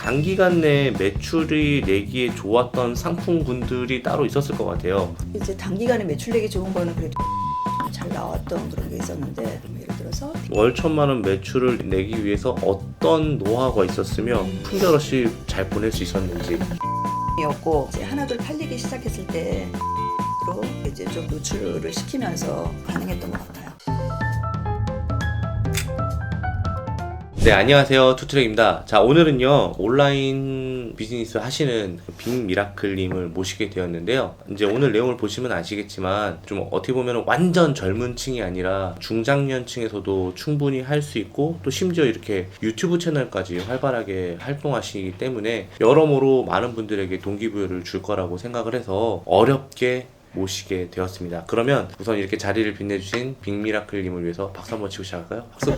단기간 내에 매출이 내기에 좋았던 상품군들이 따로 있었을 것 같아요. 이제 단기간에 매출 내기 좋은 거는 그래도 잘 나왔던 그런 게 있었는데, 예를 들어서 월 1,000만 원 매출을 내기 위해서 어떤 노하우가 있었으며 품절없이 잘 보낼 수 있었는지. 였고, 이제 하나둘 팔리기 시작했을 때로 이제 좀 노출을 시키면서 가능했던 것 같아요. 네, 안녕하세요. 투트랙입니다. 자, 오늘은요, 온라인 비즈니스 하시는 빅미라클님을 모시게 되었는데요. 이제 오늘 내용을 보시면 아시겠지만, 좀 어떻게 보면 완전 젊은 층이 아니라 중장년층에서도 충분히 할 수 있고, 또 심지어 이렇게 유튜브 채널까지 활발하게 활동하시기 때문에, 여러모로 많은 분들에게 동기부여를 줄 거라고 생각을 해서 어렵게 모시게 되었습니다. 그러면 우선 이렇게 자리를 빛내주신 빅미라클님을 위해서 박수 한번 치고 시작할까요? 박수!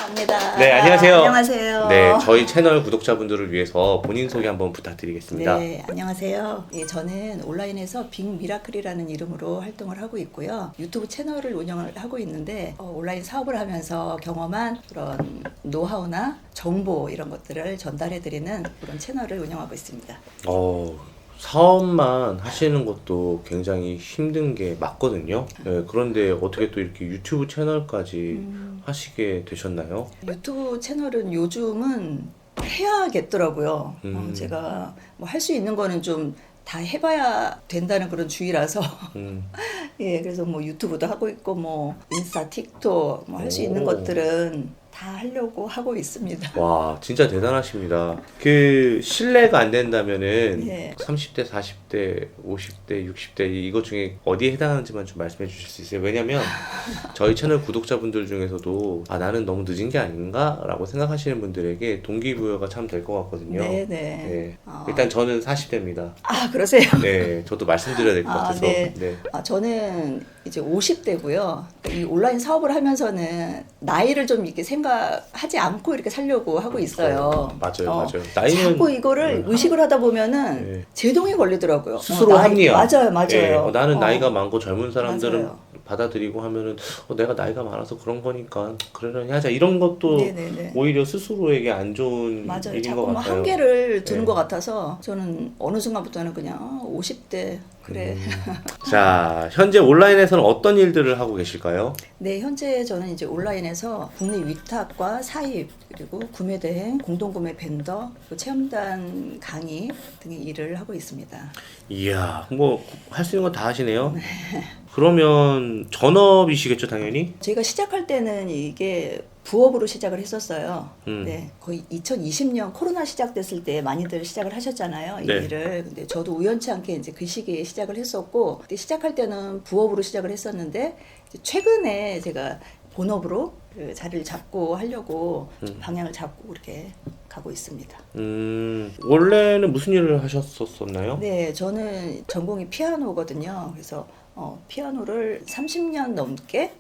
감사합니다. 네, 안녕하세요. 안녕하세요. 네, 저희 채널 구독자분들을 위해서 본인 소개 한번 부탁드리겠습니다. 네, 안녕하세요. 예, 저는 온라인에서 빅미라클이라는 이름으로 활동을 하고 있고요. 유튜브 채널을 운영을 하고 있는데 온라인 사업을 하면서 경험한 그런 노하우나 정보 이런 것들을 전달해드리는 그런 채널을 운영하고 있습니다. 사업만 하시는 것도 굉장히 힘든 게 맞거든요. 네, 그런데 어떻게 또 이렇게 유튜브 채널까지 하시게 되셨나요? 유튜브 채널은 요즘은 해야겠더라고요. 제가 뭐 할 수 있는 거는 좀 다 해봐야 된다는 그런 주의라서 예, 그래서 뭐 유튜브도 하고 있고 뭐 인스타, 틱톡 뭐 할 수 있는 것들은 다 하려고 하고 있습니다. 와, 진짜 대단하십니다. 그 실례가 안 된다면은 네. 30대, 40대, 50대, 60대 이것 중에 어디에 해당하는지만 좀 말씀해 주실 수 있어요? 왜냐면 저희 채널 구독자분들 중에서도 나는 너무 늦은 게 아닌가라고 생각하시는 분들에게 동기부여가 참 될 것 같거든요. 네네. 네. 일단 저는 40대입니다. 아, 그러세요? 네, 저도 말씀드려야 될 것 같아서. 네. 네. 저는 이제 50대고요. 이 온라인 사업을 하면서는 나이를 좀 이렇게 생각하지 않고 이렇게 살려고 하고 있어요. 맞아요. 나이는 자꾸 이거를 의식을 하다 보면은 네. 제동이 걸리더라고요. 스스로 합리화. 맞아요. 네, 나는 나이가 많고 젊은 사람들은 맞아요. 받아들이고 하면은 내가 나이가 많아서 그런 거니까 그러려니 하자 이런 것도 네네네. 오히려 스스로에게 안 좋은 맞아요. 일인 자꾸 것 뭐 같아요. 한계를 두는 네. 것 같아서 저는 어느 순간부터는 그냥 50대 그래. 자, 현재 온라인에서는 어떤 일들을 하고 계실까요? 네, 현재 저는 이제 온라인에서 국내 위탁과 사입 그리고 구매 대행, 공동구매 벤더, 그리고 체험단 강의 등의 일을 하고 있습니다. 이야, 뭐 할 수 있는 거 다 하시네요. 그러면 전업이시겠죠, 당연히? 저희가 시작할 때는 이게 부업으로 시작을 했었어요. 음. 네, 거의 2020년 코로나 시작됐을 때 많이들 시작을 하셨잖아요, 이 네. 일을. 근데 저도 우연치 않게 이제 그 시기에 시작을 했었고, 그때 시작할 때는 부업으로 시작을 했었는데, 이제 최근에 제가 본업으로 그 자리를 잡고 하려고 방향을 잡고 그렇게 가고 있습니다. 원래는 무슨 일을 하셨었나요? 네, 저는 전공이 피아노거든요. 그래서 피아노를 30년 넘게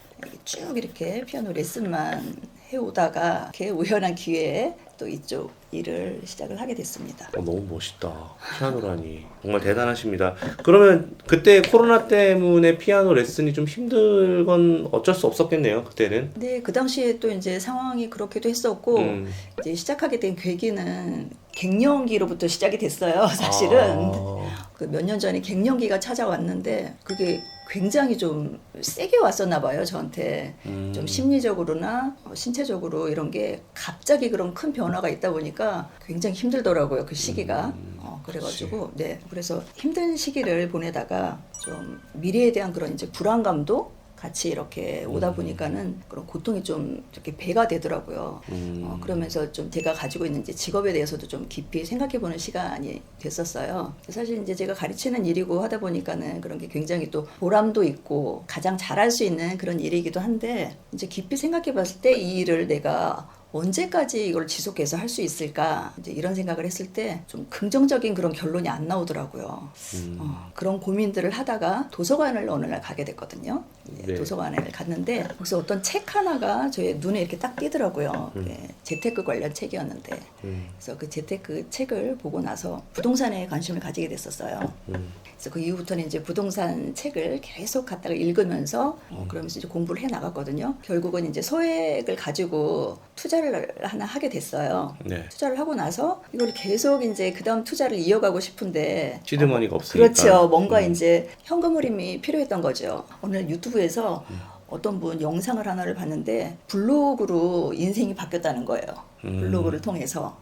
쭉 이렇게 피아노 레슨만 해오다가 이렇게 우연한 기회에 또 이쪽 일을 시작을 하게 됐습니다. 너무 멋있다. 피아노라니. 정말 대단하십니다. 그러면 그때 코로나 때문에 피아노 레슨이 좀 힘들건 어쩔 수 없었겠네요, 그때는. 네, 그 당시에 또 이제 상황이 그렇기도 했었고, 이제 시작하게 된 계기는 갱년기로부터 시작이 됐어요, 사실은. 그 몇 년 전에 갱년기가 찾아왔는데, 그게 굉장히 좀 세게 왔었나 봐요, 저한테. 좀 심리적으로나 신체적으로 이런 게 갑자기 그런 큰 변화가 있다 보니까 굉장히 힘들더라고요, 그 시기가. 그래가지고, 네. 그래서 힘든 시기를 보내다가 좀 미래에 대한 그런 이제 불안감도 같이 이렇게 오다 보니까는 그런 고통이 좀 이렇게 배가 되더라고요. 그러면서 좀 제가 가지고 있는 이제 직업에 대해서도 좀 깊이 생각해보는 시간이 됐었어요. 사실 이제 제가 가르치는 일이고 하다 보니까는 그런 게 굉장히 또 보람도 있고 가장 잘할 수 있는 그런 일이기도 한데 이제 깊이 생각해봤을 때 이 일을 내가 언제까지 이걸 지속해서 할 수 있을까 이제 이런 생각을 했을 때 좀 긍정적인 그런 결론이 안 나오더라고요. 그런 고민들을 하다가 도서관을 어느 날 가게 됐거든요. 이제 네. 도서관에 갔는데 거기서 어떤 책 하나가 저의 눈에 이렇게 딱 띄더라고요. 재테크 관련 책이었는데 그래서 그 재테크 책을 보고 나서 부동산에 관심을 가지게 됐었어요. 그래서 그 이후부터는 이제 부동산 책을 계속 갖다가 읽으면서 그러면서 이제 공부를 해 나갔거든요. 결국은 이제 소액을 가지고 투자를 하나 하게 됐어요. 네. 투자를 하고 나서 이걸 계속 이제 그 다음 투자를 이어가고 싶은데 시드머니가 없으니까. 그렇죠. 뭔가 이제 현금 흐름이 필요했던 거죠. 오늘 유튜브에서 어떤 분 영상을 하나를 봤는데 블로그로 인생이 바뀌었다는 거예요. 블로그를 통해서.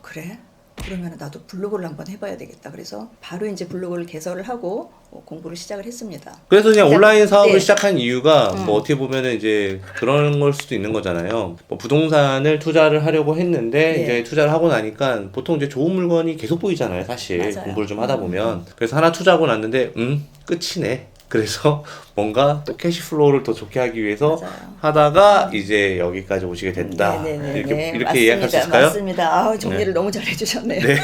그래? 그러면 나도 블로그를 한번 해봐야 되겠다. 그래서 바로 이제 블로그를 개설을 하고 공부를 시작을 했습니다. 그래서 그냥 온라인 사업을 네. 시작한 이유가 뭐 어떻게 보면은 이제 그런 걸 수도 있는 거잖아요. 뭐 부동산을 투자를 하려고 했는데 네. 이제 투자를 하고 나니까 보통 이제 좋은 물건이 계속 보이잖아요, 사실. 맞아요. 공부를 좀 하다 보면. 그래서 하나 투자하고 났는데 끝이네. 그래서 뭔가 또 캐시플로우를 더 좋게 하기 위해서 맞아요. 하다가 이제 여기까지 오시게 됐다. 네네네. 이렇게 이해할 수 있을까요? 맞습니다. 정리를 너무 잘 해주셨네요. 네.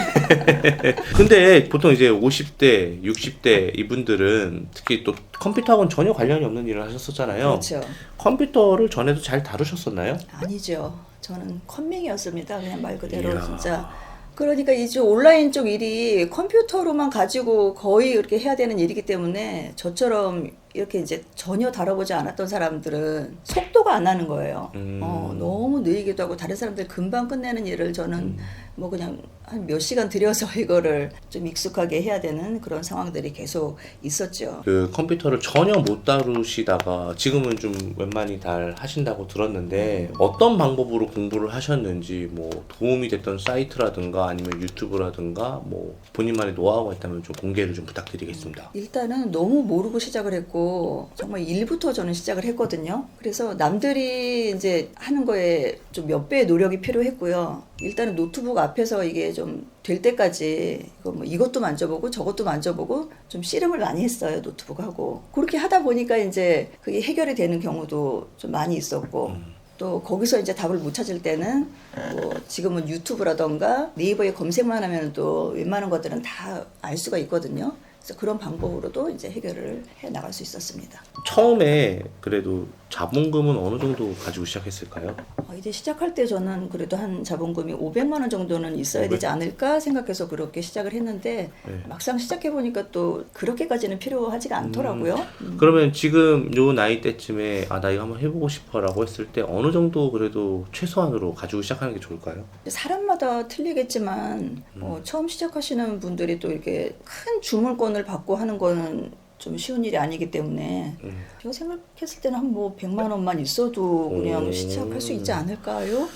근데 보통 이제 50대, 60대 이분들은 특히 또 컴퓨터하고는 전혀 관련이 없는 일을 하셨었잖아요. 그렇죠. 컴퓨터를 전에도 잘 다루셨었나요? 아니죠. 저는 컴맹이었습니다. 그냥 말 그대로 이야. 진짜. 그러니까 이제 온라인 쪽 일이 컴퓨터로만 가지고 거의 그렇게 해야 되는 일이기 때문에 저처럼 이렇게 이제 전혀 다뤄보지 않았던 사람들은 속도가 안 나는 거예요. 너무 느리기도 하고 다른 사람들 금방 끝내는 일을 저는 뭐 그냥 한 몇 시간 들여서 이거를 좀 익숙하게 해야 되는 그런 상황들이 계속 있었죠. 그 컴퓨터를 전혀 못 다루시다가 지금은 좀 웬만히 다 하신다고 들었는데 어떤 방법으로 공부를 하셨는지 뭐 도움이 됐던 사이트라든가 아니면 유튜브라든가 뭐 본인만의 노하우가 있다면 좀 공개를 좀 부탁드리겠습니다. 일단은 너무 모르고 시작을 했고 정말 일부터 저는 시작을 했거든요. 그래서 남들이 이제 하는 거에 좀 몇 배의 노력이 필요했고요. 일단은 노트북 앞에서 이게 좀 될 때까지 이것도 만져보고 저것도 만져보고 좀 씨름을 많이 했어요. 노트북하고. 그렇게 하다 보니까 이제 그게 해결이 되는 경우도 좀 많이 있었고 또 거기서 이제 답을 못 찾을 때는 뭐 지금은 유튜브라던가 네이버에 검색만 하면 또 웬만한 것들은 다 알 수가 있거든요. 그래서 그런 방법으로도 이제 해결을 해 나갈 수 있었습니다. 처음에 그래도 자본금은 어느 정도 가지고 시작했을까요? 이제 시작할 때 저는 그래도 한 자본금이 500만 원 정도는 있어야 되지 않을까 생각해서 그렇게 시작을 했는데 네. 막상 시작해 보니까 또 그렇게까지는 필요하지가 않더라고요. 그러면 지금 요 나이 때쯤에 나 이거 한번 해보고 싶어라고 했을 때 어느 정도 그래도 최소한으로 가지고 시작하는 게 좋을까요? 사람마다 틀리겠지만 처음 시작하시는 분들이 또 이렇게 큰 주문권을 받고 하는 거는 좀 쉬운 일이 아니기 때문에 제가 생각했을 때는 한 뭐 100만 원만 있어도 그냥 시작할 수 있지 않을까요?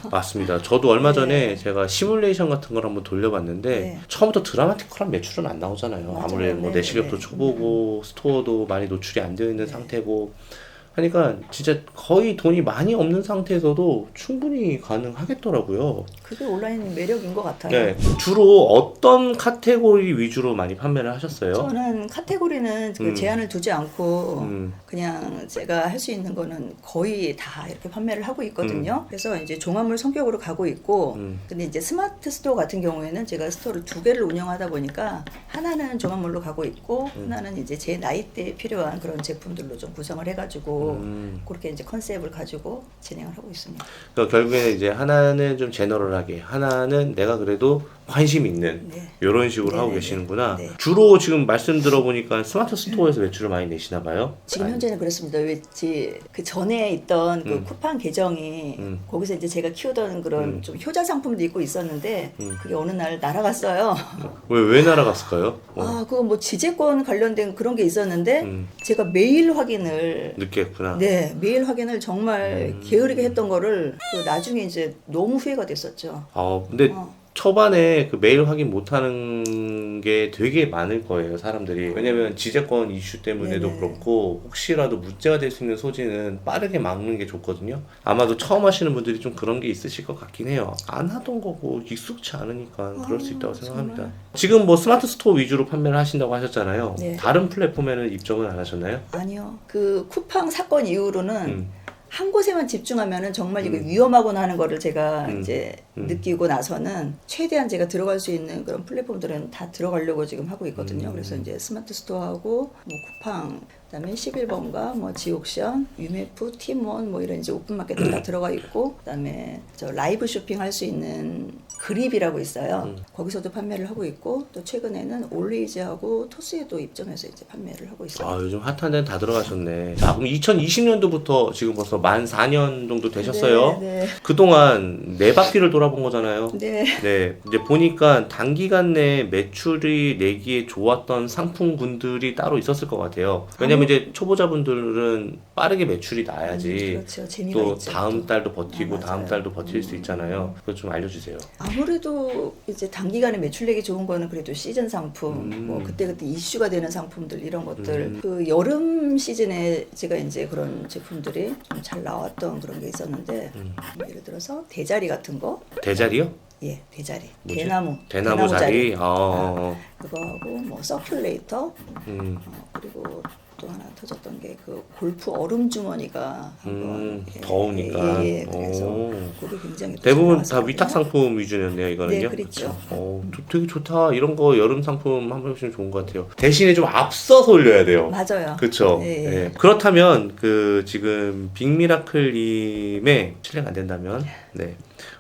맞습니다. 저도 얼마 네. 전에 제가 시뮬레이션 같은 걸 한번 돌려봤는데 네. 처음부터 드라마틱한 매출은 안 나오잖아요. 맞아요. 아무래도 뭐 네, 내시력도 네. 초보고 스토어도 많이 노출이 안 되어 있는 상태고 하니까 진짜 거의 돈이 많이 없는 상태에서도 충분히 가능하겠더라고요. 그게 온라인 매력인 것 같아요. 네. 주로 어떤 카테고리 위주로 많이 판매를 하셨어요? 저는 카테고리는 그 제한을 두지 않고 그냥 제가 할 수 있는 거는 거의 다 이렇게 판매를 하고 있거든요. 그래서 이제 종합물 성격으로 가고 있고 근데 이제 스마트 스토어 같은 경우에는 제가 스토어를 2개를 운영하다 보니까 하나는 종합물로 가고 있고 하나는 이제 제 나이대에 필요한 그런 제품들로 좀 구성을 해가지고 그렇게 이제 컨셉을 가지고 진행을 하고 있습니다. 그러니까 결국에는 이제 하나는 좀 제너럴하게, 하나는 내가 그래도 관심 있는 네. 이런 식으로 하고 네네네. 계시는구나. 네. 주로 지금 말씀 들어보니까 스마트 스토어에서 매출을 많이 내시나 봐요. 지금 현재는 그렇습니다. 왜지 그 전에 있던 그 쿠팡 계정이 거기서 이제 제가 키우던 그런 좀 효자 상품도 있고 있었는데 그게 어느 날 날아갔어요. 왜 날아갔을까요? 그거 뭐 지재권 관련된 그런 게 있었는데 제가 메일 확인을 늦게 했구나. 네, 메일 확인을 정말 게으르게 했던 거를 그 나중에 이제 너무 후회가 됐었죠. 근데 초반에 그 메일 확인 못하는 게 되게 많을 거예요, 사람들이. 왜냐면 지재권 이슈 때문에도 네네. 그렇고 혹시라도 문제가 될 수 있는 소지는 빠르게 막는 게 좋거든요. 아마도 처음 하시는 분들이 좀 그런 게 있으실 것 같긴 해요. 안 하던 거고 익숙치 않으니까 그럴 수 있다고 생각합니다. 정말. 지금 뭐 스마트 스토어 위주로 판매를 하신다고 하셨잖아요. 네. 다른 플랫폼에는 입점은 안 하셨나요? 아니요. 그 쿠팡 사건 이후로는 한 곳에만 집중하면은 정말 이거 위험하구나 하는 거를 제가 이제 느끼고 나서는 최대한 제가 들어갈 수 있는 그런 플랫폼들은 다 들어가려고 지금 하고 있거든요. 그래서 이제 스마트 스토어하고 뭐 쿠팡 그다음에 11번가 뭐 지옥션, 유메프, 티몬 뭐 이런 이제 오픈마켓들 다 들어가 있고, 그다음에 저 라이브 쇼핑 할 수 있는 그립이라고 있어요. 거기서도 판매를 하고 있고, 또 최근에는 올리즈하고 토스에도 입점해서 이제 판매를 하고 있어요. 아, 요즘 핫한 데는 다 들어가셨네. 자, 그럼 2020년도부터 지금 벌써 만 4년 정도 되셨어요. 네, 그동안 네 바퀴를 돌아본 거잖아요. 네. 네, 이제 보니까 단기간 내에 매출이 내기에 좋았던 상품군들이 따로 있었을 것 같아요. 왜냐면 이제 초보자분들은 빠르게 매출이 나야지 그렇죠. 재미가 또 있죠. 다음 달도 버티고 맞아요. 다음 달도 버틸 수 있잖아요. 그거 좀 알려주세요. 아무래도 이제 단기간에 매출 내기 좋은 거는 그래도 시즌 상품, 뭐 그때그때 이슈가 되는 상품들 이런 것들. 그 여름 시즌에 제가 이제 그런 제품들이 좀 잘 나왔던 그런 게 있었는데, 예를 들어서 대자리 같은 거, 대자리요? 예, 대자리, 뭐지? 대나무 대나무자리. 그거하고 뭐 서큘레이터, 그리고 또 하나 터졌던 게 그 골프 얼음 주머니가 한번 더우니까. 그래서 오. 그게 굉장히 또 대부분 잘 다 나왔었거든요. 위탁 상품 위주였네요, 이거는요. 네, 그렇죠. 되게 좋다. 이런 거 여름 상품 한번 해보시면 좋은 것 같아요. 대신에 좀 앞서서 올려야 돼요. 맞아요. 그렇죠. 네. 예. 그렇다면 그 지금 빅미라클님의 실례가 안 된다면 네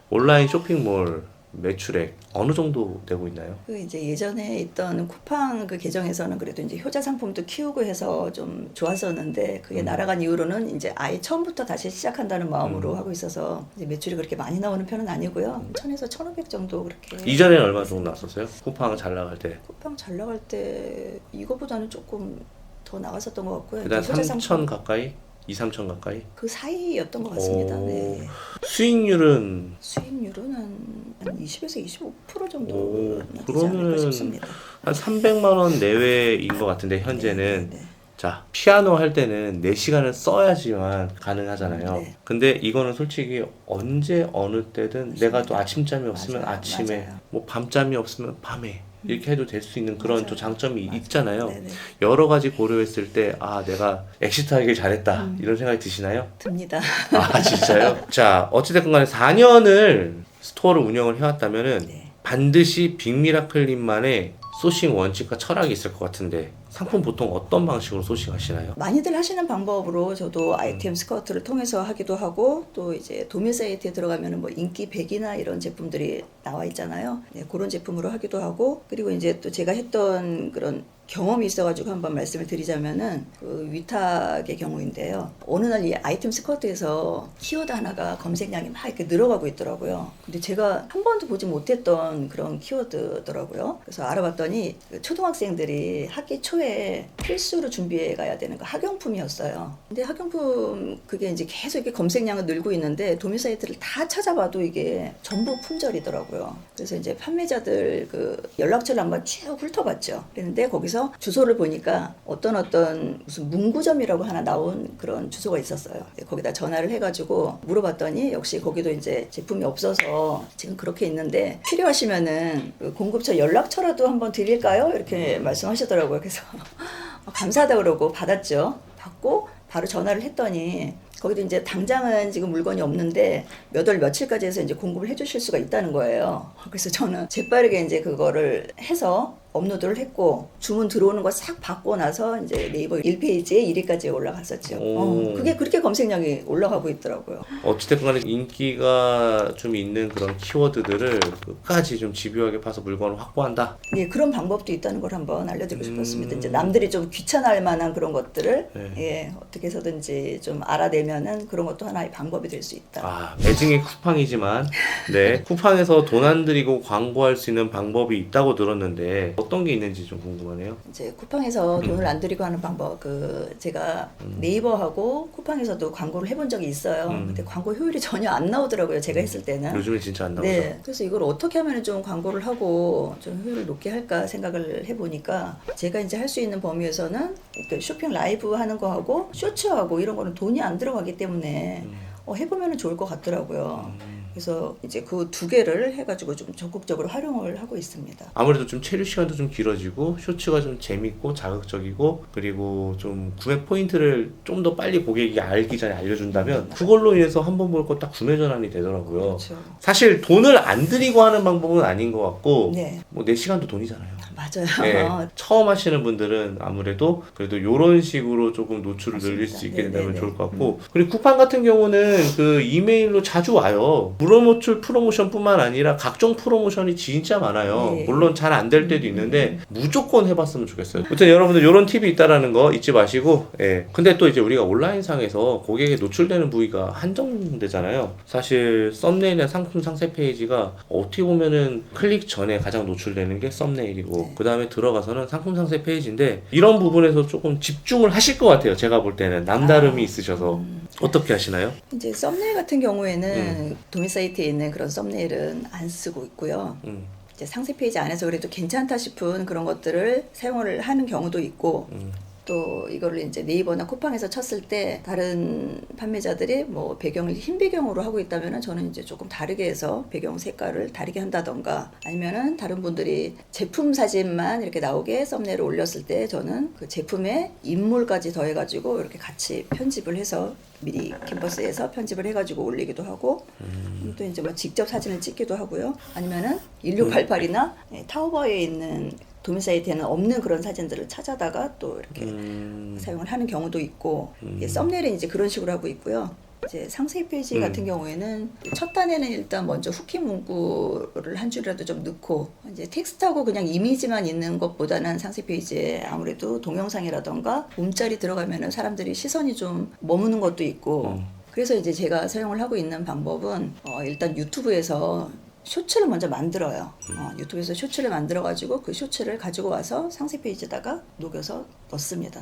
온라인 쇼핑몰 매출액 어느 정도 되고 있나요? 그 이제 예전에 있던 쿠팡 그 계정에서는 그래도 이제 효자 상품도 키우고 해서 좀 좋았었는데, 그게 날아간 이후로는 이제 아예 처음부터 다시 시작한다는 마음으로 하고 있어서 이제 매출이 그렇게 많이 나오는 편은 아니고요. 1000에서 1500 정도 그렇게. 이전에는 얼마 정도 나왔었어요? 쿠팡 잘 나갈 때. 쿠팡 잘 나갈 때 이거보다는 조금 더 나갔었던 것 같고요. 그다음 효자 3천 상품 가까이? 2, 3천 가까이? 그 사이였던 것 같습니다. 오. 네. 수익률은 수익률은 한 20에서 25% 정도 오, 나지 않을까 그러면은 싶습니다. 한 300만 원 내외인 것 같은데 현재는 네. 자, 피아노 할 때는 4시간을 써야지만 가능하잖아요. 네. 근데 이거는 솔직히 언제 어느 때든 내가 또 아침잠이 없으면 맞아요. 아침에 맞아요. 뭐 밤잠이 없으면 밤에 이렇게 해도 될 수 있는 그런 맞아요. 또 장점이 맞아요. 있잖아요. 네네. 여러 가지 고려했을 때 아, 내가 엑시트하길 잘했다 이런 생각이 드시나요? 듭니다. 아, 진짜요? 자, 어찌됐건 간에 4년을 스토어를 운영을 해왔다면은 네. 반드시 빅미라클님만의 소싱 원칙과 철학이 있을 것 같은데 상품 보통 어떤 방식으로 소싱하시나요? 많이들 하시는 방법으로 저도 아이템 스카우트를 통해서 하기도 하고, 또 이제 도매 사이트에 들어가면 뭐 인기 100이나 이런 제품들이 나와 있잖아요. 네, 그런 제품으로 하기도 하고, 그리고 이제 또 제가 했던 그런 경험이 있어가지고 한번 말씀을 드리자면은 그 위탁의 경우인데요. 어느 날 이 아이템 스커트에서 키워드 하나가 검색량이 막 이렇게 늘어가고 있더라고요. 근데 제가 한 번도 보지 못했던 그런 키워드더라고요. 그래서 알아봤더니 그 초등학생들이 학기 초에 필수로 준비해 가야 되는 거 학용품이었어요. 근데 학용품 그게 이제 계속 이렇게 검색량은 늘고 있는데 도매 사이트를 다 찾아봐도 이게 전부 품절이더라고요. 그래서 이제 판매자들 그 연락처를 한번 쭉 훑어봤죠. 그랬는데 거기서 주소를 보니까 어떤 무슨 문구점이라고 하나 나온 그런 주소가 있었어요. 거기다 전화를 해가지고 물어봤더니 역시 거기도 이제 제품이 없어서 지금 그렇게 있는데 필요하시면은 그 공급처 연락처라도 한번 드릴까요? 이렇게 말씀하시더라고요. 그래서 감사하다 그러고 받았죠. 받고 바로 전화를 했더니 거기도 이제 당장은 지금 물건이 없는데 몇 월 며칠까지 해서 이제 공급을 해주실 수가 있다는 거예요. 그래서 저는 재빠르게 이제 그거를 해서 업로드를 했고 주문 들어오는 거 싹 받고 나서 이제 네이버 1페이지에 1위까지 올라갔었죠. 그게 그렇게 검색량이 올라가고 있더라고요. 어찌됐건 간에 인기가 좀 있는 그런 키워드들을 끝까지 좀 집요하게 파서 물건을 확보한다. 네, 그런 방법도 있다는 걸 한번 알려드리고 싶었습니다. 이제 남들이 좀 귀찮아할 만한 그런 것들을 예, 어떻게 해서든지 좀 알아내면은 그런 것도 하나의 방법이 될 수 있다. 아, 매증이 쿠팡이지만 네, 쿠팡에서 돈 안 들이고 광고할 수 있는 방법이 있다고 들었는데 어떤 게 있는지 좀 궁금하네요. 이제 쿠팡에서 돈을 안 들이고 하는 방법, 그 제가 네이버하고 쿠팡에서도 광고를 해본 적이 있어요. 근데 광고 효율이 전혀 안 나오더라고요. 제가 했을 때는. 요즘에 진짜 안 나오죠. 네, 그래서 이걸 어떻게 하면 좀 광고를 하고 좀 효율을 높게 할까 생각을 해보니까 제가 이제 할 수 있는 범위에서는 그 쇼핑 라이브 하는 거 하고 쇼츠하고 이런 거는 돈이 안 들어가기 때문에 해보면 좋을 것 같더라고요. 그래서 이제 그 두 개를 해가지고 좀 적극적으로 활용을 하고 있습니다. 아무래도 좀 체류 시간도 좀 길어지고 쇼츠가 좀 재밌고 자극적이고 그리고 좀 구매 포인트를 좀 더 빨리 고객이 알기 전에 알려준다면 그걸로 인해서 한 번 볼 거 딱 구매 전환이 되더라고요. 그렇죠. 사실 돈을 안 들이고 하는 방법은 아닌 것 같고 네. 뭐 내 시간도 돈이잖아요. 맞아요. 예, 처음 하시는 분들은 아무래도 그래도 이런 식으로 조금 노출을 늘릴 수 있게 된다면 네네네. 좋을 것 같고 그리고 쿠팡 같은 경우는 그 이메일로 자주 와요. 노출 프로모션뿐만 아니라 각종 프로모션이 진짜 많아요. 네. 물론 잘 안 될 때도 있는데 무조건 해봤으면 좋겠어요. 아무튼 여러분들 이런 팁이 있다라는 거 잊지 마시고 예. 근데 또 이제 우리가 온라인상에서 고객에 노출되는 부위가 한정되잖아요. 사실 썸네일이나 상품 상세 페이지가 어떻게 보면은 클릭 전에 가장 노출되는 게 썸네일이고 네. 그 다음에 들어가서는 상품 상세 페이지인데 이런 부분에서 조금 집중을 하실 것 같아요. 제가 볼 때는 남다름이 있으셔서 어떻게 하시나요? 이제 썸네일 같은 경우에는 도매 사이트에 있는 그런 썸네일은 안 쓰고 있고요. 이제 상세 페이지 안에서 그래도 괜찮다 싶은 그런 것들을 사용을 하는 경우도 있고 또 이거를 이제 네이버나 쿠팡에서 쳤을 때 다른 판매자들이 뭐 배경을 흰 배경으로 하고 있다면은 저는 이제 조금 다르게 해서 배경 색깔을 다르게 한다던가 아니면은 다른 분들이 제품 사진만 이렇게 나오게 썸네일을 올렸을 때 저는 그 제품의 인물까지 더해가지고 이렇게 같이 편집을 해서 미리 캔버스에서 편집을 해가지고 올리기도 하고 또 이제 뭐 직접 사진을 찍기도 하고요. 아니면은 1688이나 타오바오에 있는 도매 사이트에는 없는 그런 사진들을 찾아다가 또 이렇게 사용을 하는 경우도 있고 썸네일은 이제 그런 식으로 하고 있고요. 이제 상세 페이지 같은 경우에는 첫 단에는 일단 먼저 후킹 문구를 한 줄이라도 좀 넣고 이제 텍스트하고 그냥 이미지만 있는 것보다는 상세 페이지에 아무래도 동영상이라던가 문자리 들어가면은 사람들이 시선이 좀 머무는 것도 있고 그래서 이제 제가 사용을 하고 있는 방법은 일단 유튜브에서 쇼츠를 먼저 만들어요. 유튜브에서 쇼츠를 만들어가지고 그 쇼츠를 가지고 와서 상세 페이지에다가 녹여서 넣습니다.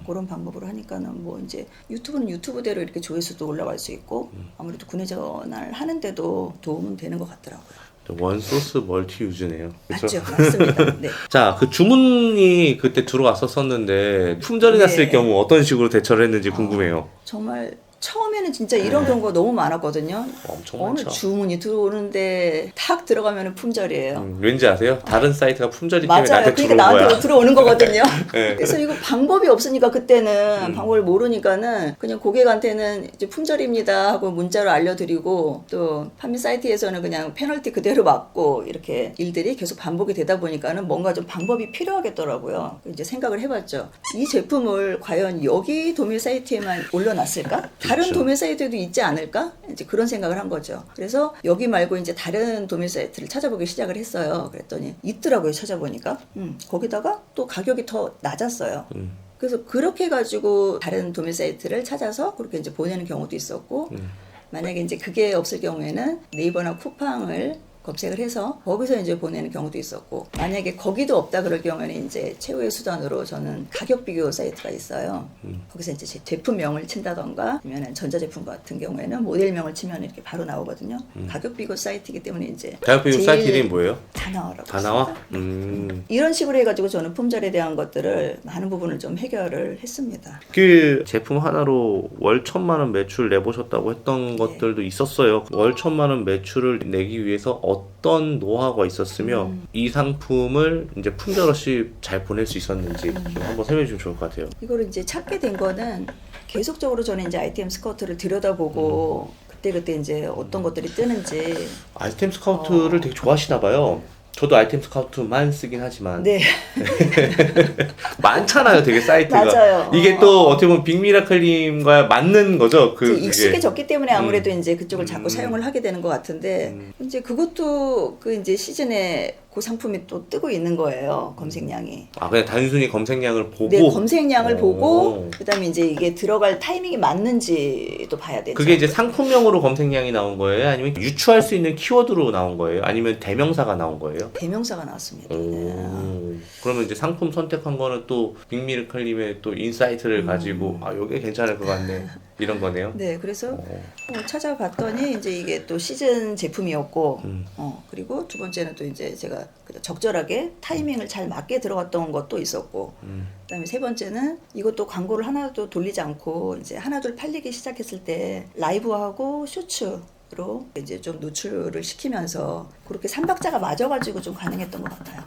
그런 방법으로 하니까는 뭐 이제 유튜브는 유튜브대로 이렇게 조회수도 올라갈 수 있고 아무래도 구내 전환을 하는데도 도움은 되는 것 같더라고요. 원소스 멀티 유즈네요. 그쵸? 맞죠, 맞습니다. 네. 자, 그 주문이 그때 들어왔었는데 품절이 네. 났을 경우 어떤 식으로 대처를 했는지 궁금해요. 정말 처음에는 진짜 이런 경우가 너무 많았거든요. 엄청 어느 많죠. 주문이 들어오는데 탁 들어가면 품절이에요. 왠지 아세요? 다른 사이트가 품절이 때문에 맞아요. 나한테 그러니까 들어온 거야. 나한테 들어오는 거거든요. 네. 그래서 이거 방법이 없으니까 그때는 방법을 모르니까는 그냥 고객한테는 이제 품절입니다 하고 문자로 알려드리고 또 판매 사이트에서는 그냥 페널티 그대로 맞고 이렇게 일들이 계속 반복이 되다 보니까는 뭔가 좀 방법이 필요하겠더라고요. 이제 생각을 해봤죠. 이 제품을 과연 여기 도매 사이트에만 올려놨을까? 다른 그렇죠. 도매 사이트에도 있지 않을까? 이제 그런 생각을 한 거죠. 그래서 여기 말고 이제 다른 도매 사이트를 찾아보기 시작을 했어요. 그랬더니 있더라고요. 찾아보니까. 거기다가 또 가격이 더 낮았어요. 그래서 그렇게 해가지고 다른 도매 사이트를 찾아서 그렇게 이제 보내는 경우도 있었고, 만약에 이제 그게 없을 경우에는 네이버나 쿠팡을 검색을 해서 거기서 이제 보내는 경우도 있었고, 만약에 거기도 없다 그럴 경우에는 이제 최후의 수단으로 저는 가격 비교 사이트가 있어요. 거기서 이제 제 제품명을 친다던가 아니면 전자제품 같은 경우에는 모델명을 치면 이렇게 바로 나오거든요. 가격 비교 사이트이기 때문에 이제 가격 비교 제일 사이트 이름이 뭐예요? 다나와라고 다 나와? 이런 식으로 해가지고 저는 품절에 대한 것들을 많은 부분을 좀 해결을 했습니다. 그 제품 하나로 월 1,000만 원 매출 내보셨다고 했던 것들도 있었어요. 월 1,000만 원 매출을 내기 위해서 어떤 노하우가 있었으며 이 상품을 이제 품절 없이 잘 보낼 수 있었는지 좀 한번 설명해 주시면 좋을 것 같아요. 이거를 이제 찾게 된 거는 계속적으로 저는 이제 ITM 스카우트를 들여다보고 그때 이제 어떤 것들이 뜨는지 아이템 스카우트를 되게 좋아하시나 봐요. 저도 아이템 스카우트만 쓰긴 하지만 네. 많잖아요, 되게 사이트가. 맞아요. 이게 또 어떻게 보면 빅미라클님과 맞는 거죠. 이제 익숙해졌기 때문에 아무래도 이제 그쪽을 자꾸 음. 사용을 하게 되는 것 같은데 이제 그것도 그 이제 시즌에 그 상품이 또 뜨고 있는 거예요. 검색량이. 아, 그냥 단순히 검색량을 보고. 네, 검색량을 오. 보고 그다음에 이제 이게 들어갈 타이밍이 맞는지도 봐야 되죠. 그게 이제 상품명으로 검색량이 나온 거예요? 아니면 유추할 수 있는 키워드로 나온 거예요? 아니면 대명사가 나온 거예요? 대명사가 나왔습니다. 네. 오. 그러면 이제 상품 선택한 거는 또 빅미라클님의 또 인사이트를 가지고 아, 요게 괜찮을 것 같네. 이런 거네요. 네, 그래서 찾아봤더니 이제 이게 또 시즌 제품이었고, 그리고 두 번째는 또 이제 제가 적절하게 타이밍을 잘 맞게 들어갔던 것도 있었고, 그다음에 세 번째는 이것도 광고를 하나도 돌리지 않고 이제 하나둘 팔리기 시작했을 때 라이브하고 쇼츠로 이제 좀 노출을 시키면서 그렇게 삼박자가 맞아가지고 좀 가능했던 것 같아요.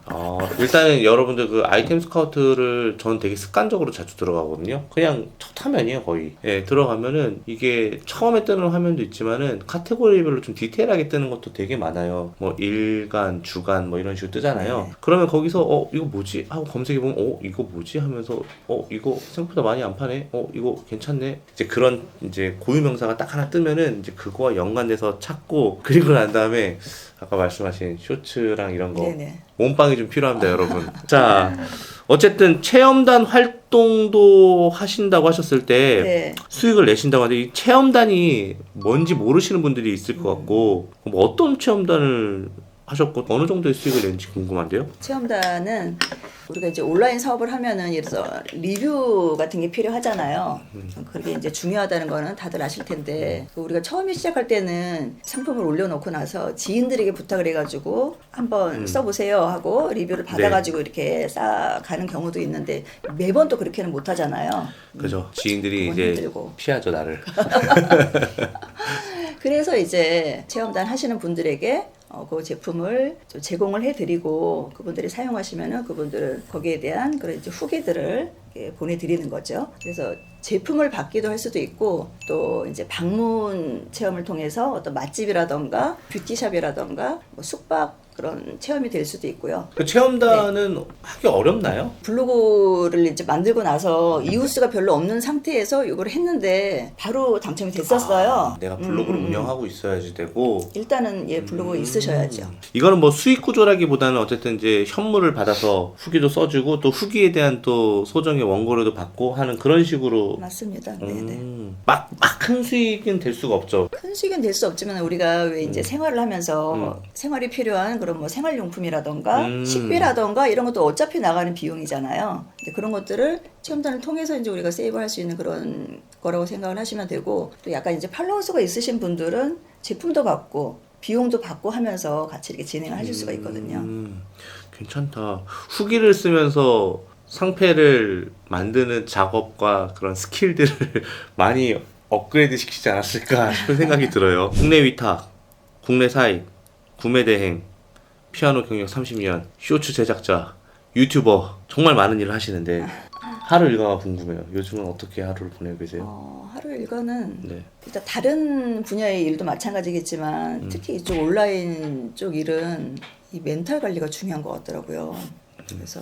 일단은 여러분들 그 아이템 스카우트를 저는 되게 습관적으로 자주 들어가거든요. 그냥 첫 화면이에요, 거의. 예, 들어가면은 이게 처음에 뜨는 화면도 있지만은 카테고리별로 좀 디테일하게 뜨는 것도 되게 많아요. 뭐 일간, 주간 뭐 이런 식으로 뜨잖아요. 네. 그러면 거기서 이거 뭐지? 하고 검색해보면 이거 뭐지? 하면서 이거 생각보다 많이 안 파네? 이거 괜찮네? 이제 그런 이제 고유 명사가 딱 하나 뜨면은 이제 그거와 연관돼서 찾고 그리고 난 다음에 아까 말씀하신 쇼츠랑 이런 거 네네. 몸빵이 좀 필요합니다, 여러분. 자, 어쨌든 체험단 활동도 하신다고 하셨을 때 네. 수익을 내신다고 하는데 이 체험단이 뭔지 모르시는 분들이 있을 것 같고 뭐 어떤 체험단을 하셨고 어느 정도의 수익을 낸지 궁금한데요. 체험단은 우리가 이제 온라인 사업을 하면은 예를 들어서 리뷰 같은 게 필요하잖아요. 그게 이제 중요하다는 거는 다들 아실 텐데 우리가 처음에 시작할 때는 상품을 올려놓고 나서 지인들에게 부탁을 해가지고 한번 써보세요 하고 리뷰를 받아가지고 이렇게 쌓아가는 경우도 있는데 매번 또 그렇게는 못 하잖아요. 그죠. 지인들이 그건 이제 힘들고. 피하죠, 나를. 그래서 이제 체험단 하시는 분들에게 그 제품을 좀 제공을 해드리고 그분들이 사용하시면은 그분들은 거기에 대한 그런 이제 후기들을 이렇게 보내드리는 거죠. 그래서 제품을 받기도 할 수도 있고 또 이제 방문 체험을 통해서 어떤 맛집이라던가 뷰티샵이라던가 뭐 숙박 그런 체험이 될 수도 있고요. 그 체험단은 하기 어렵나요? 블로그를 이제 만들고 나서 이웃수가 별로 없는 상태에서 이걸 했는데 바로 당첨이 됐었어요. 내가 블로그를 운영하고 있어야지 되고 일단은 블로그에 있으셔야죠. 이거는 뭐 수익 구조라기보다는 어쨌든 이제 현물을 받아서 후기도 써주고 또 후기에 대한 또 소정의 원고료도 받고 하는 그런 식으로 맞습니다. 네네. 막 큰 수익은 될 수가 없죠. 큰 수익은 될 수 없지만 우리가 왜 이제 생활을 하면서 생활이 필요한 그런 뭐 생활용품이라던가 식비라던가 이런 것도 어차피 나가는 비용이잖아요. 근데 그런 것들을 체험단을 통해서 이제 우리가 세이브할 수 있는 그런 거라고 생각을 하시면 되고 또 약간 이제 팔로워 수가 있으신 분들은 제품도 받고 비용도 받고 하면서 같이 이렇게 진행을 하실 수가 있거든요. 괜찮다. 후기를 쓰면서 상패를 만드는 작업과 그런 스킬들을 많이 업그레이드 시키지 않았을까 싶은 생각이 들어요. 국내 위탁, 국내 사입, 구매 대행, 피아노 경력 30년, 쇼츠 제작자, 유튜버 정말 많은 일을 하시는데 하루 일과가 궁금해요. 요즘은 어떻게 하루를 보내고 계세요? 하루 일과는 네. 일단 다른 분야의 일도 마찬가지겠지만 특히 이쪽 온라인 쪽 일은 이 멘탈 관리가 중요한 것 같더라고요. 그래서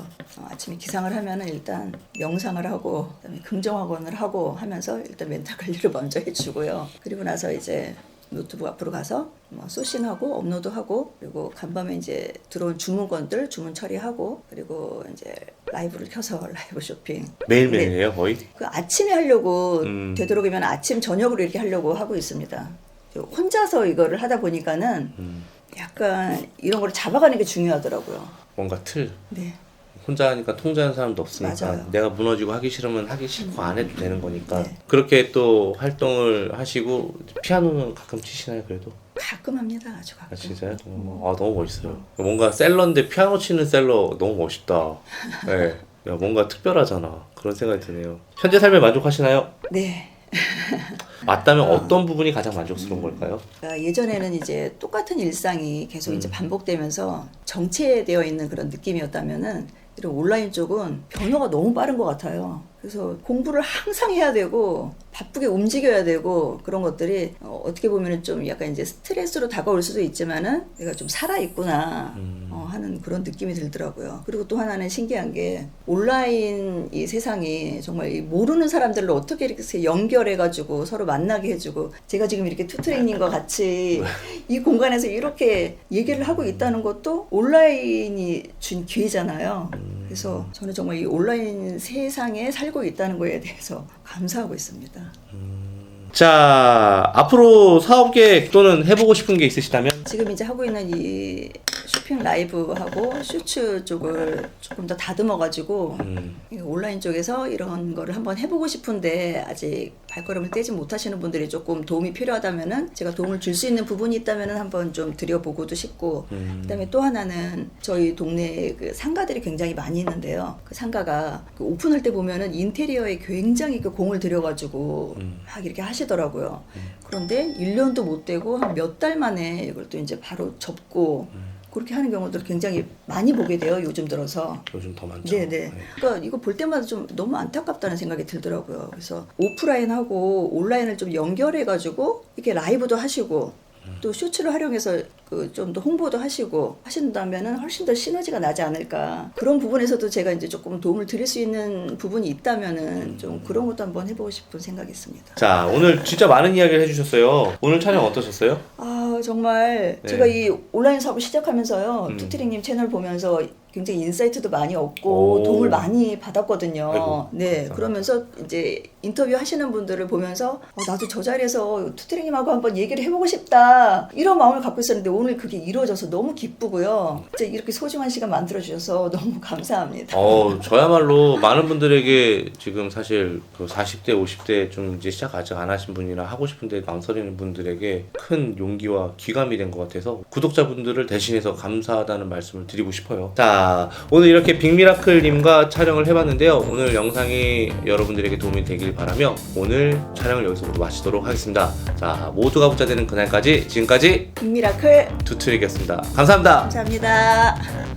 아침에 기상을 하면은 일단 명상을 하고 그다음에 긍정학원을 하고 하면서 일단 멘탈 관리를 먼저 해주고요. 그리고 나서 이제 노트북 앞으로 가서 뭐 소싱하고 업로드하고 그리고 간밤에 이제 들어온 주문건들 주문 처리하고 그리고 이제 라이브를 켜서 라이브 쇼핑 매일매일 해요 거의? 그 아침에 하려고 되도록이면 아침 저녁으로 이렇게 하려고 하고 있습니다. 혼자서 이거를 하다 보니까는 약간 이런 걸 잡아가는 게 중요하더라고요. 뭔가 틀. 네. 혼자 하니까 통제하는 사람도 없으니까 맞아요. 내가 무너지고 하기 싫으면 하기 싫고 안 해도 되는 거니까 네. 그렇게 또 활동을 하시고 피아노는 가끔 치시나요 그래도? 가끔 합니다. 아주 가끔. 아 진짜요? 너무 멋있어요. 뭔가 셀러인데 피아노 치는 셀러 너무 멋있다. 네. 야, 뭔가 특별하잖아. 그런 생각이 드네요. 현재 삶에 만족하시나요? 네. 맞다면 어떤 부분이 가장 만족스러운 걸까요? 그러니까 예전에는 이제 똑같은 일상이 계속 이제 반복되면서 정체되어 있는 그런 느낌이었다면은 이런 온라인 쪽은 변화가 너무 빠른 것 같아요. 그래서 공부를 항상 해야 되고 바쁘게 움직여야 되고 그런 것들이 어떻게 보면은 좀 약간 이제 스트레스로 다가올 수도 있지만은 내가 좀 살아 있구나 하는 그런 느낌이 들더라고요. 그리고 또 하나는 신기한 게 온라인 이 세상이 정말 이 모르는 사람들을 어떻게 이렇게 연결해가지고 서로 만나게 해주고 제가 지금 이렇게 투트랙님과 같이 이 공간에서 이렇게 얘기를 하고 있다는 것도 온라인이 준 기회잖아요. 그래서 저는 정말 이 온라인 세상에 살고 있다는 거에 대해서 감사하고 있습니다. 자, 앞으로 사업 계획 또는 해보고 싶은 게 있으시다면? 지금 이제 하고 있는 이 쇼핑 라이브하고 쇼츠 쪽을 조금 더 다듬어가지고 온라인 쪽에서 이런 거를 한번 해보고 싶은데 아직 발걸음을 떼지 못하시는 분들이 조금 도움이 필요하다면은 제가 도움을 줄 수 있는 부분이 있다면은 한번 좀 드려보고도 싶고 그다음에 또 하나는 저희 동네에 그 상가들이 굉장히 많이 있는데요. 그 상가가 그 오픈할 때 보면은 인테리어에 굉장히 그 공을 들여가지고 막 이렇게 하시더라고요. 그런데 1년도 못 되고 한 몇 달 만에 이걸 또 이제 바로 접고 그렇게 하는 경우도 굉장히 많이 보게 돼요. 요즘 들어서. 요즘 더 많죠. 네네. 그러니까 이거 볼 때마다 좀 너무 안타깝다는 생각이 들더라고요. 그래서 오프라인하고 온라인을 좀 연결해가지고 이렇게 라이브도 하시고 또 쇼츠를 활용해서 그 좀 더 홍보도 하시고 하신다면은 훨씬 더 시너지가 나지 않을까. 그런 부분에서도 제가 이제 조금 도움을 드릴 수 있는 부분이 있다면은 좀 그런 것도 한번 해보고 싶은 생각이 있습니다. 자, 오늘 진짜 많은 이야기를 해주셨어요. 오늘 촬영 어떠셨어요? 아 정말 네. 제가 이 온라인 사업을 시작하면서요 음. 투트링님 채널 보면서 굉장히 인사이트도 많이 오. 얻고 도움을 많이 받았거든요. 아이고, 네, 감사합니다. 그러면서 이제 인터뷰 하시는 분들을 보면서 나도 저 자리에서 투트링님하고 한번 얘기를 해보고 싶다 이런 마음을 갖고 있었는데 오늘 그게 이루어져서 너무 기쁘고요. 진짜 이렇게 소중한 시간 만들어 주셔서 너무 감사합니다. 저야말로 많은 분들에게 지금 사실 그 40대, 50대 좀 이제 시작 아직 안 하신 분이나 하고 싶은데 망설이는 분들에게 큰 용기와 귀감이 된 것 같아서 구독자분들을 대신해서 감사하다는 말씀을 드리고 싶어요. 자, 오늘 이렇게 빅미라클님과 촬영을 해봤는데요. 오늘 영상이 여러분들에게 도움이 되길 바라며 오늘 촬영을 여기서 모두 마치도록 하겠습니다. 자, 모두가 부자 되는 그날까지 지금까지 빅미라클 투트릭이었습니다. 감사합니다. 감사합니다.